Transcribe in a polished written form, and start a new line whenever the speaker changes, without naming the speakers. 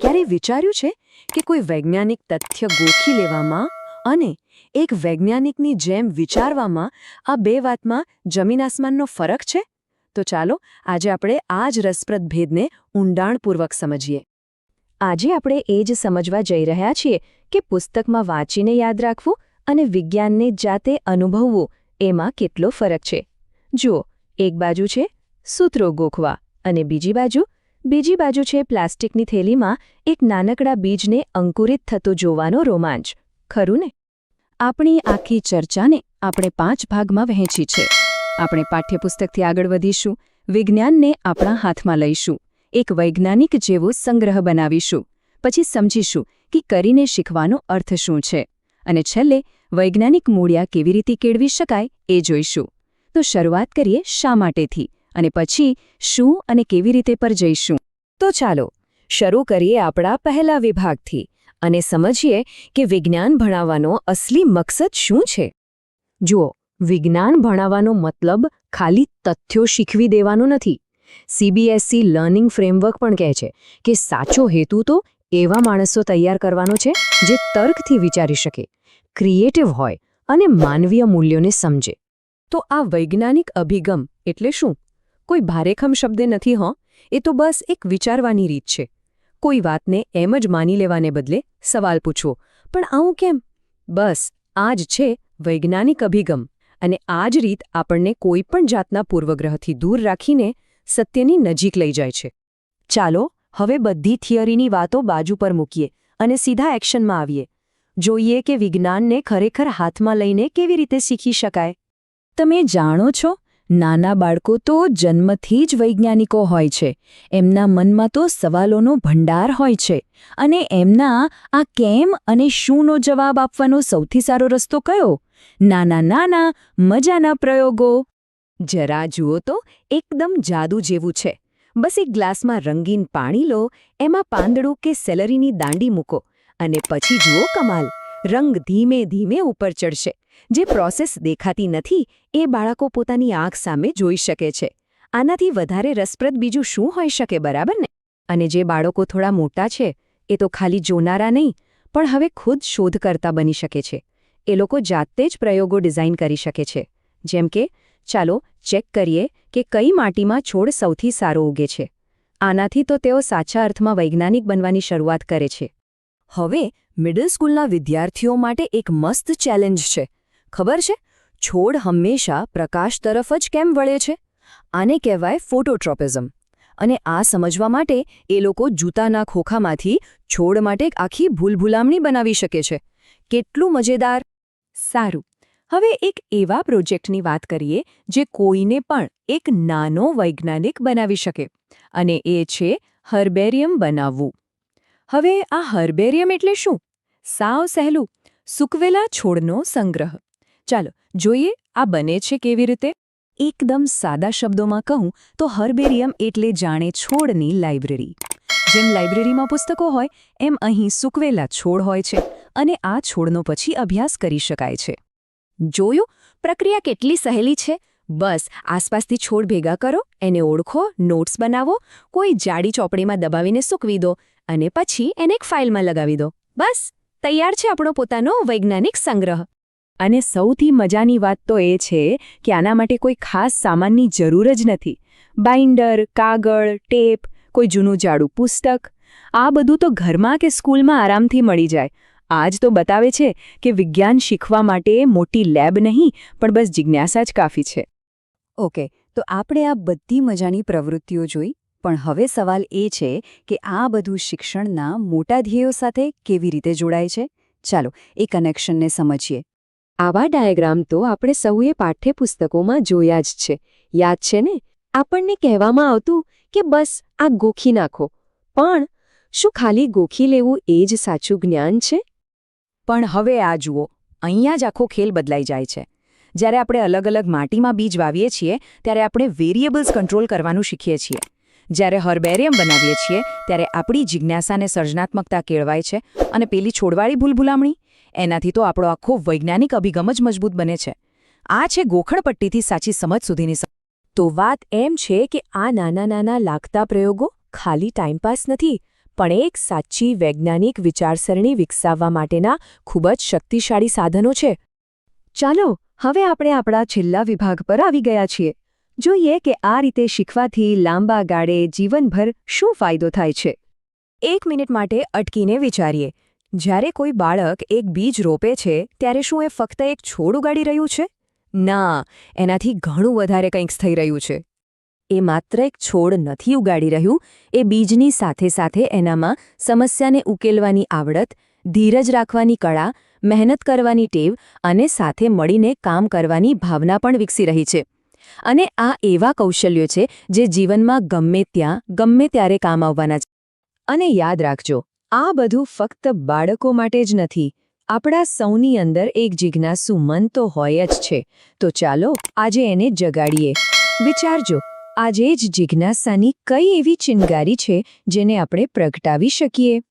ક્યારે વિચાર્યું છે કે કોઈ વૈજ્ઞાનિક તથ્ય ગોખી લેવામાં અને એક વૈજ્ઞાનિકની જેમ વિચારવામાં આ બે વાતમાં જમીન આસમાનનો ફરક છે? તો ચાલો આજે આપણે આ જ રસપ્રદ ભેદને ઊંડાણપૂર્વક સમજીએ. આજે આપણે એ જ સમજવા જઈ રહ્યા છીએ કે પુસ્તકમાં વાંચીને યાદ રાખવું અને વિજ્ઞાનને જાતે અનુભવવું એમાં કેટલો ફરક છે. જુઓ, એક બાજુ છે સૂત્રો ગોખવા અને બીજી બાજુ છે પ્લાસ્ટિકની થેલીમાં એક નાનકડા બીજને અંકુરિત થતો જોવાનો રોમાંચ. ખરું ને? આપણી આખી ચર્ચાને આપણે 5 ભાગમાં વહેંચી છે. આપણે પાઠ્યપુસ્તકથી આગળ વધીશું, વિજ્ઞાનને આપણા હાથમાં લઈશું, એક વૈજ્ઞાનિક જેવો સંગ્રહ બનાવીશું, પછી સમજીશું કે કરીને શીખવાનો અર્થ શું છે, અને છેલ્લે વૈજ્ઞાનિક મૂળિયા કેવી રીતે કેળવી શકાય એ જોઈશું. તો શરૂઆત કરીએ શા માટેથી, અને પછી શું અને કેવી રીતે પર જઈશું. તો ચાલો શરૂ કરીએ આપણા પહેલા વિભાગથી અને સમજીએ કે વિજ્ઞાન ભણાવવાનો અસલી મકસદ શું છે. જુઓ, વિજ્ઞાન ભણાવવાનો મતલબ ખાલી તથ્યો શીખવી દેવાનો નથી. CBSE લર્નિંગ ફ્રેમવર્ક પણ કહે છે કે સાચો હેતુ તો એવા માણસો તૈયાર કરવાનો છે જે તર્કથી વિચારી શકે, ક્રિએટિવ હોય અને માનવીય મૂલ્યોને સમજે. તો આ વૈજ્ઞાનિક અભિગમ એટલે શું? કોઈ ભારેખમ શબ્દ નથી. એ તો બસ એક વિચારવાની રીત છે. કોઈ વાતને એમ જ માની લેવાને બદલે સવાલ પૂછવો, પણ આવું કેમ? બસ આ જ છે વૈજ્ઞાનિક અભિગમ. અને આ જ રીત આપણને કોઈ પણ જાતના પૂર્વગ્રહથી દૂર રાખીને સત્યની નજીક લઈ જાય છે. ચાલો હવે બધી થિયરીની વાતો બાજુ પર મૂકીએ અને સીધા એક્શનમાં આવીએ. જોઈએ કે વિજ્ઞાનને ખરેખર હાથમાં લઈને કેવી રીતે શીખી શકાય. તમે જાણો છો, નાના બાળકો તો જન્મથી જ વૈજ્ઞાનિકો હોય છે. એમના મનમાં તો સવાલોનો ભંડાર હોય છે, અને એમના આ કેમ અને શુંનો જવાબ આપવાનો સૌથી સારો રસ્તો કયો? નાના મજાના પ્રયોગો. જરા જુઓ તો એકદમ જાદુ જેવું છે. બસ એક ગ્લાસમાં રંગીન પાણી લો, એમાં પાંદડું કે સેલરીની દાંડી મૂકો, અને પછી જુઓ કમાલ, રંગ ધીમે ધીમે ઉપર ચડશે. જે પ્રોસેસ દેખાતી નથી એ બાળકો પોતાની આંખ સામે જોઈ શકે છે. આનાથી વધારે રસપ્રદ બીજું શું હોઈ શકે, બરાબર ને? અને જે બાળકો થોડા મોટા છે એ તો ખાલી જોનારા નહીં, પણ હવે ખુદ શોધકર્તા બની શકે છે. એ લોકો જાતે જ પ્રયોગો ડિઝાઇન કરી શકે છે. જેમ કે ચાલો ચેક કરીએ કે કઈ માટીમાં છોડ સૌથી સારો ઉગે છે. આનાથી તો તેઓ સાચા અર્થમાં વૈજ્ઞાનિક બનવાની શરૂઆત કરે છે. હવે મિડલ સ્કૂલના વિદ્યાર્થીઓ માટે એક મસ્ત ચેલેન્જ છે. ખબર છે, છોડ હંમેશા પ્રકાશ તરફ જ કેમ વળે છે? આને કહેવાય ફોટોટ્રોપિઝમ. અને આ સમજવા માટે એ લોકો જૂતાના ખોખામાંથી છોડ માટે એક આખી ભૂલભુલામણી બનાવી શકે છે. કેટલું મજેદાર! સારું, હવે એક એવા પ્રોજેક્ટની વાત કરીએ જે કોઈને પણ એક નાનો વૈજ્ઞાનિક બનાવી શકે, અને એ છે હર્બેરિયમ બનાવવું. હવે આ હર્બેરિયમ એટલે શું? સાવ સહેલું, સૂકવેલા છોડનો સંગ્રહ. ચાલો જોઈએ આ બને છે કેવી રીતે. એકદમ સાદા શબ્દોમાં કહું તો હર્બેરિયમ એટલે જાણે છોડની લાઇબ્રેરી. જેમ લાઇબ્રેરીમાં પુસ્તકો હોય એમ અહીં સૂકવેલા છોડ હોય છે, અને આ છોડનો પછી અભ્યાસ કરી શકાય છે. જોયું? પ્રક્રિયા કેટલી સહેલી છે. બસ આસપાસથી છોડ ભેગા કરો, એને ઓળખો, નોટ્સ બનાવો, કોઈ જાડી ચોપડીમાં દબાવીને સૂકવી દો, અને પછી એને એક ફાઇલમાં લગાવી દો. બસ તૈયાર છે આપણો પોતાનો વૈજ્ઞાનિક સંગ્રહ. અને સૌથી મજાની વાત તો એ છે કે આના માટે કોઈ ખાસ સામાનની જરૂર જ નથી. બાઇન્ડર, કાગળ, ટેપ, કોઈ જૂનું જાડું પુસ્તક, આ બધું તો ઘરમાં કે સ્કૂલમાં આરામથી મળી જાય. આ જ તો બતાવે છે કે વિજ્ઞાન શીખવા માટે મોટી લેબ નહીં, પણ બસ જિજ્ઞાસા જ કાફી છે. ઓકે, તો આપણે આ બધી મજાની પ્રવૃત્તિઓ જોઈ, પણ હવે સવાલ એ છે કે આ બધું શિક્ષણના મોટા ધ્યેયો સાથે કેવી રીતે જોડાય છે? ચાલો એ કનેક્શનને સમજીએ. આવા ડાયાગ્રામ તો આપણે સૌએ પાઠ્યપુસ્તકોમાં જોયા જ છે. યાદ છે ને? આપણને કહેવામાં આવતું કે બસ આ ગોખી નાખો. પણ શું ખાલી ગોખી લેવું એ જ સાચું જ્ઞાન છે? પણ હવે આ જુઓ, અહીંયા જ આખો ખેલ બદલાઈ જાય છે. જ્યારે આપણે અલગ અલગ માટીમાં બીજ વાવીએ છીએ ત્યારે આપણે વેરિયેબલ્સ કંટ્રોલ કરવાનું શીખીએ છીએ. જ્યારે હર્બેરિયમ બનાવીએ છીએ ત્યારે આપણી જિજ્ઞાસાને સર્જનાત્મકતા કેળવાય છે, અને પેલી છોડવાળી ભૂલભુલામણી, એનાથી તો આપણો આખો વૈજ્ઞાનિક અભિગમ જ મજબૂત બને છે. આ છે ગોખણપટ્ટીથી સાચી સમજ સુધીની. તો વાત એમ છે કે આ નાના નાના લાગતા પ્રયોગો ખાલી ટાઈમપાસ નથી,
પણ એક સાચી વૈજ્ઞાનિક વિચારસરણી વિકસાવવા માટેના ખૂબ જ શક્તિશાળી સાધનો છે.
ચાલો હવે આપણે આપણા છેલ્લા વિભાગ પર આવી ગયા છીએ. જોઈએ કે આ રીતે શીખવાથી લાંબા ગાળે જીવનભર શું ફાયદો થાય છે.
1 મિનિટ માટે અટકીને વિચારીએ. જ્યારે કોઈ બાળક એક બીજ રોપે છે ત્યારે શું એ ફક્ત એક છોડ ઉગાડી રહ્યું છે? ના, એનાથી ઘણું વધારે કંઈક થઈ રહ્યું છે. એ માત્ર એક છોડ નથી ઉગાડી રહ્યું, એ બીજની સાથે સાથે એનામાં સમસ્યાને ઉકેલવાની આવડત, ધીરજ રાખવાની કળા, મહેનત કરવાની ટેવ અને સાથે મળીને કામ કરવાની ભાવના પણ વિકસી રહી છે. અને આ એવા કૌશલ્યો છે જે જીવનમાં ગમે ત્યાં ગમે ત્યારે કામ આવવાના છે.
અને યાદ રાખજો, આ બધું ફક્ત બાળકો માટે જ નથી. આપણા સૌની અંદર એક જિજ્ઞાસુ મન તો હોય જ છે. તો ચાલો આજે એને જગાડીએ. વિચારજો, આજે જ જિજ્ઞાસાની કઈ એવી ચિનગારી છે જેને આપણે પ્રગટાવી શકીએ.